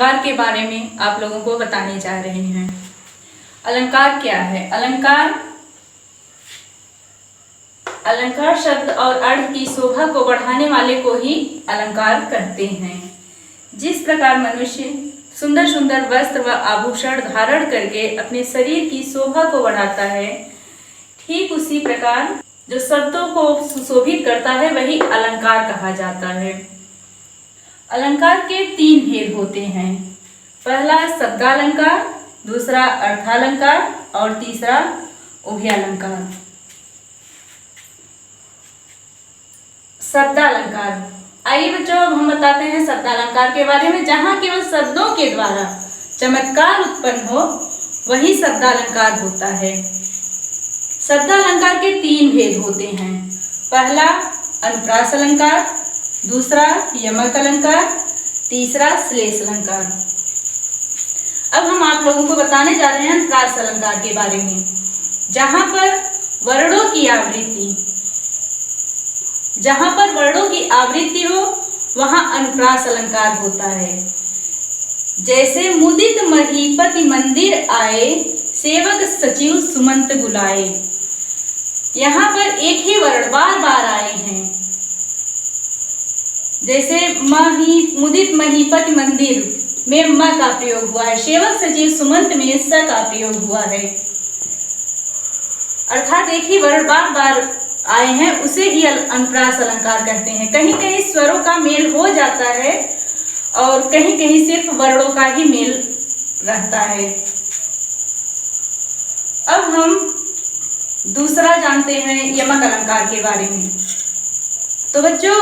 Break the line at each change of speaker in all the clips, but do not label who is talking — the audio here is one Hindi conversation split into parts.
अलंकार के बारे में आप लोगों को बताने जा रहे हैं। अलंकार क्या है? अलंकार शब्द और अर्थ की शोभा को बढ़ाने वाले को ही अलंकार कहते हैं। जिस प्रकार मनुष्य सुंदर सुंदर वस्त्र व आभूषण धारण करके अपने शरीर की शोभा को बढ़ाता है, ठीक उसी प्रकार जो शब्दों को सुशोभित करता है वही अलंकार कहा जाता है। अलंकार के 3 भेद होते हैं। पहला शब्दालंकार, दूसरा अर्थालंकार और तीसरा उभयालंकार। शब्दालंकार, आइए बच्चों अब हम बताते हैं शब्दालंकार के बारे में। जहाँ केवल शब्दों के द्वारा चमत्कार उत्पन्न हो वही शब्दालंकार होता है। शब्दालंकार के 3 भेद होते हैं। पहला अनुप्रास अलंकार, दूसरा यमक अलंकार, तीसरा श्लेष अलंकार। अब हम आप लोगों को बताने जा रहे हैं अनुप्रास अलंकार के बारे में। जहाँ पर वर्णों की आवृत्ति हो वहाँ अनुप्रास अलंकार होता है। जैसे मुदित महीपति मंदिर आए, सेवक सचिव सुमंत बुलाए। यहाँ पर एक ही वर्ण बार बार आए हैं। जैसे मुदित महीपति मंदिर में म का प्रयोग हुआ है, सेवक सचिव सुमंत में स का प्रयोग हुआ है। अर्थात एक ही वर्ण बार बार आए हैं, उसे ही अनुप्रास अलंकार कहते हैं। कहीं कहीं स्वरों का मेल हो जाता है और कहीं कहीं सिर्फ वर्णों का ही मेल रहता है। अब हम दूसरा जानते हैं यमक अलंकार के बारे में। तो बच्चों,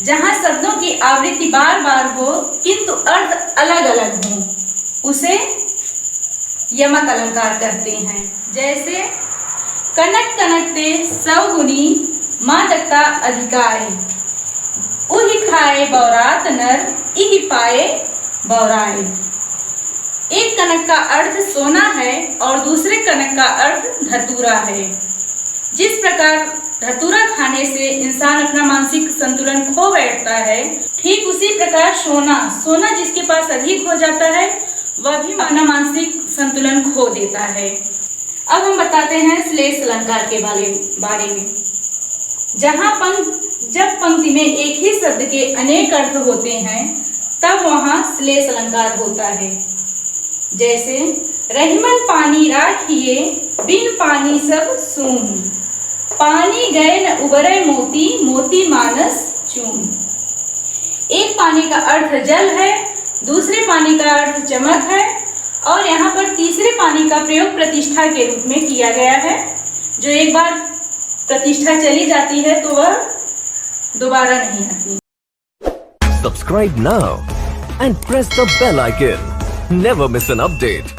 जहाँ शब्दों की आवृत्ति बार बार हो किंतु अर्थ अलग अलग हो, उसे यमक अलंकार कहते हैं। जैसे कनक कनकते सौगुनी माँ दत्ता अधिकाय, उहि खाए बौरात नर इहि पाए बौराए। एक कनक का अर्थ सोना है और दूसरे कनक का अर्थ धतूरा है। जिस प्रकार धतूरा खाने से इंसान अपना मानसिक संतुलन खो बैठता है, ठीक उसी प्रकार सोना जिसके पास अधिक हो जाता है वह भी अपना मानसिक संतुलन खो देता है। अब हम बताते हैं श्लेष अलंकार के बारे में। जब पंक्ति में एक ही शब्द के अनेक अर्थ होते हैं तब वहाँ श्लेष अलंकार होता है। जैसे रहीमन पानी राखिए, बिन पानी सब सून, पानी गए न उबरे मोती, मोती मानस चून। एक पानी का अर्थ जल है, दूसरे पानी का अर्थ चमक है और यहाँ पर तीसरे पानी का प्रयोग प्रतिष्ठा के रूप में किया गया है। जो एक बार प्रतिष्ठा चली जाती है तो वह दोबारा नहीं आती।
Subscribe now and press the bell icon. Never miss an update.